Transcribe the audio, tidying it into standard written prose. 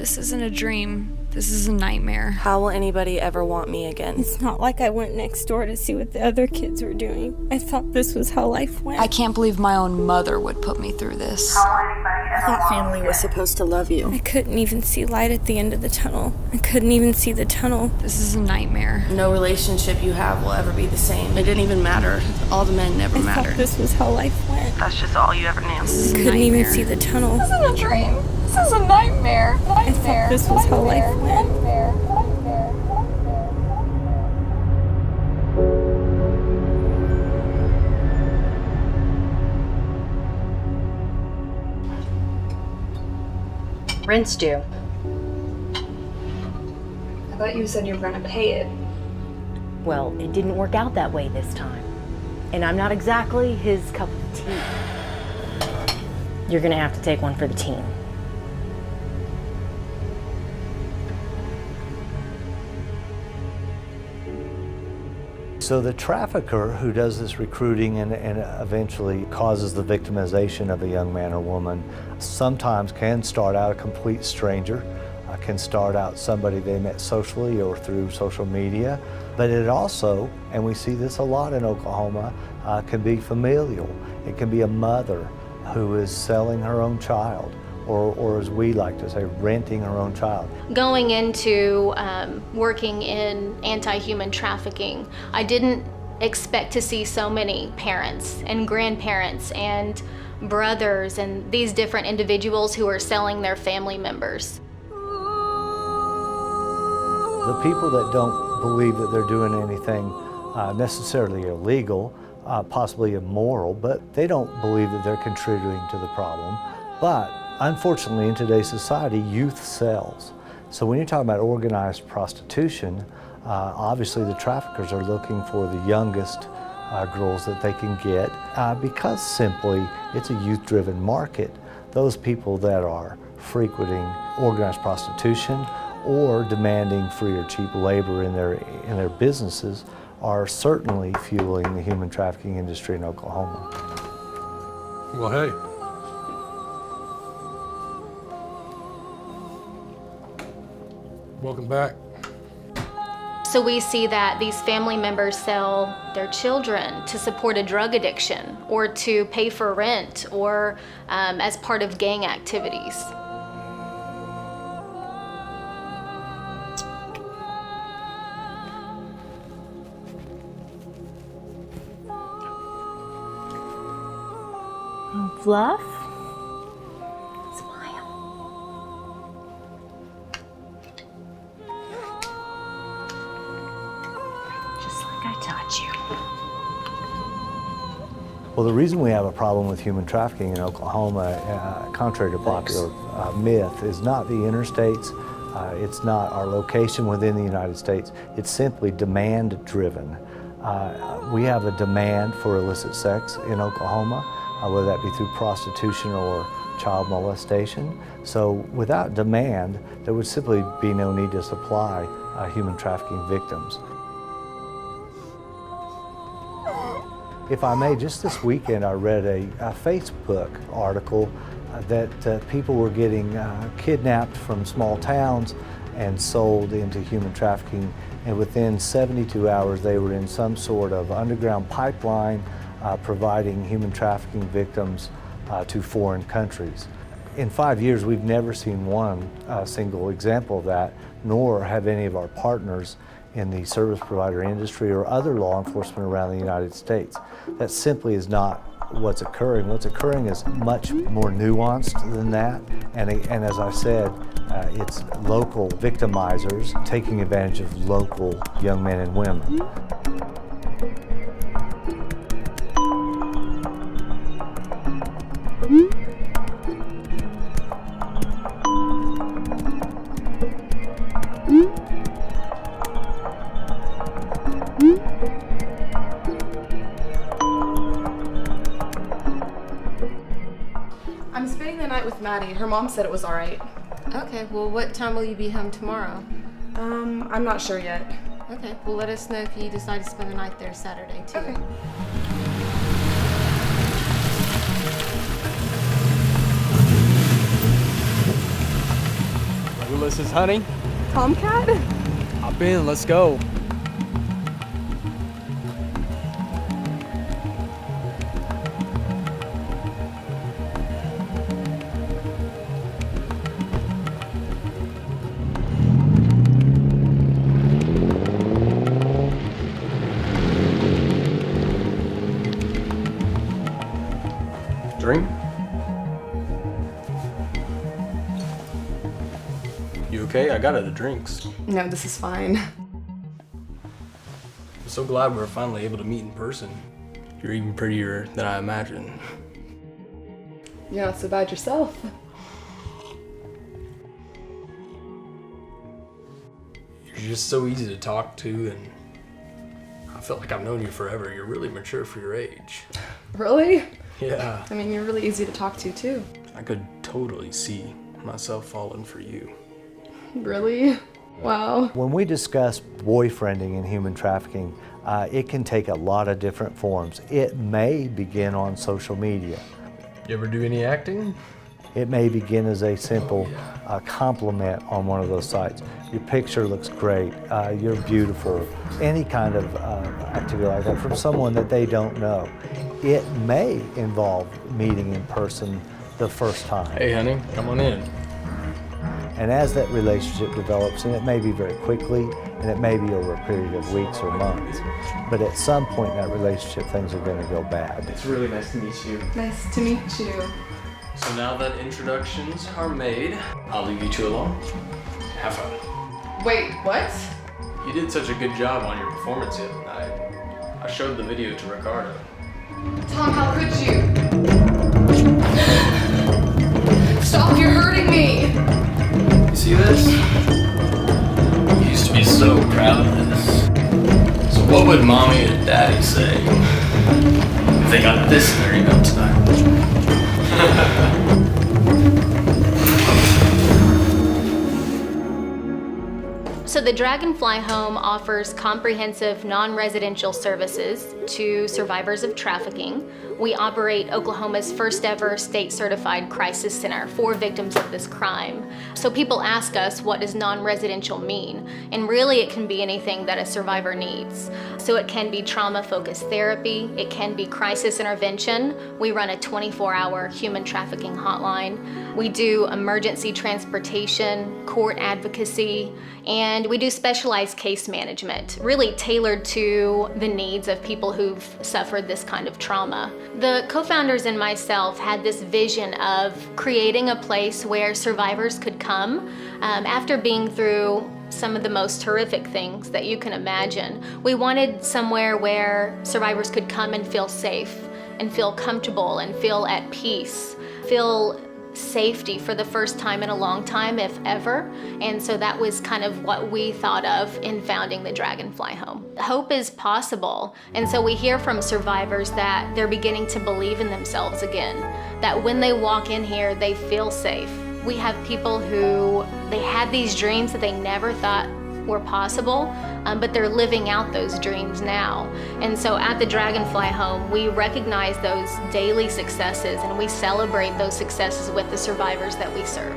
This isn't a dream. This is a nightmare. How will anybody ever want me again? It's not like I went next door to see what the other kids were doing. I thought this was how life went. I can't believe my own mother would put me through this. I thought family was supposed to love you. I couldn't even see light at the end of the tunnel. I couldn't even see the tunnel. This is a nightmare. No relationship you have will ever be the same. It didn't even matter. All the men never mattered. I thought this was how life went. That's just all you ever knew. This is a Couldn't nightmare. even see the tunnel. This isn't a dream. This is a nightmare. I thought this was how life went. Rent's due. I thought you said you were going to pay it. Well, it didn't work out that way this time. And I'm not exactly his cup of tea. You're gonna have to take one for the team. So the trafficker who does this recruiting and eventually causes the victimization of a young man or woman sometimes can start out a complete stranger, can start out somebody they met socially or through social media, but it also, and we see this a lot in Oklahoma, can be familial. It can be a mother who is selling her own child, or as we like to say, renting her own child. Going into working in anti-human trafficking, I didn't expect to see so many parents and grandparents and brothers and these different individuals who are selling their family members. The people that don't believe that they're doing anything necessarily illegal, possibly immoral, but they don't believe that they're contributing to the problem. But unfortunately, in today's society, youth sells. So when you're talking about organized prostitution, obviously the traffickers are looking for the youngest girls that they can get because simply it's a youth-driven market. Those people that are frequenting organized prostitution or demanding free or cheap labor in their businesses are certainly fueling the human trafficking industry in Oklahoma. Well, hey. Welcome back. So we see that these family members sell their children to support a drug addiction or to pay for rent or as part of gang activities. Fluff? Smile. Just like I taught you. Well, the reason we have a problem with human trafficking in Oklahoma, contrary to popular myth, is not the interstates, it's not our location within the United States, it's simply demand-driven. We have a demand for illicit sex in Oklahoma, whether that be through prostitution or child molestation. So without demand, there would simply be no need to supply human trafficking victims. If I may, just this weekend I read a Facebook article that people were getting kidnapped from small towns and sold into human trafficking, and within 72 hours they were in some sort of underground pipeline providing human trafficking victims to foreign countries. In 5 years, we've never seen one single example of that, nor have any of our partners in the service provider industry or other law enforcement around the United States. That simply is not what's occurring. What's occurring is much more nuanced than that, and as I said, it's local victimizers taking advantage of local young men and women. I'm spending the night with Maddie. Her mom said it was all right. Okay, well, what time will you be home tomorrow? I'm not sure yet. Okay, well, let us know if you decide to spend the night there Saturday, too. Okay. Ulysses, honey. Tomcat? Hop in, let's go. Drink? You okay? I got her the drinks. No, this is fine. I'm so glad we're finally able to meet in person. You're even prettier than I imagined. You're not so bad yourself. You're just so easy to talk to, and I feel like I've known you forever. You're really mature for your age. Really? Yeah. I mean, you're really easy to talk to, too. I could totally see myself falling for you. Really? Wow. When we discuss boyfriending in human trafficking, it can take a lot of different forms. It may begin on social media. You ever do any acting? It may begin as a simple compliment on one of those sites. Your picture looks great, you're beautiful, any kind of activity like that from someone that they don't know. It may involve meeting in person the first time. Hey honey, come on in. And as that relationship develops, and it may be very quickly, and it may be over a period of weeks or months, but at some point in that relationship, things are going to go bad. It's really nice to meet you. Nice to meet you. So now that introductions are made, I'll leave you two alone. Have fun. Wait, what? You did such a good job on your performance the other night. I showed the video to Ricardo. Tom, how could you? Stop, you're hurting me! You see this? You used to be so proud of this. So what would mommy and daddy say if they got this in their email tonight? So the Dragonfly Home offers comprehensive non-residential services to survivors of trafficking. We operate Oklahoma's first ever state-certified crisis center for victims of this crime. So people ask us, what does non-residential mean? And really it can be anything that a survivor needs. So it can be trauma-focused therapy, it can be crisis intervention. We run a 24-hour human trafficking hotline. We do emergency transportation, court advocacy, and we do specialized case management, really tailored to the needs of people who've suffered this kind of trauma. The co-founders and myself had this vision of creating a place where survivors could come after being through some of the most horrific things that you can imagine. We wanted somewhere where survivors could come and feel safe and feel comfortable and feel at peace, feel safety for the first time in a long time, if ever. And so that was kind of what we thought of in founding the Dragonfly Home. Hope is possible. And so we hear from survivors that they're beginning to believe in themselves again, that when they walk in here, they feel safe. We have people who, they had these dreams that they never thought were possible, but they're living out those dreams now. And so at the Dragonfly Home, we recognize those daily successes and we celebrate those successes with the survivors that we serve.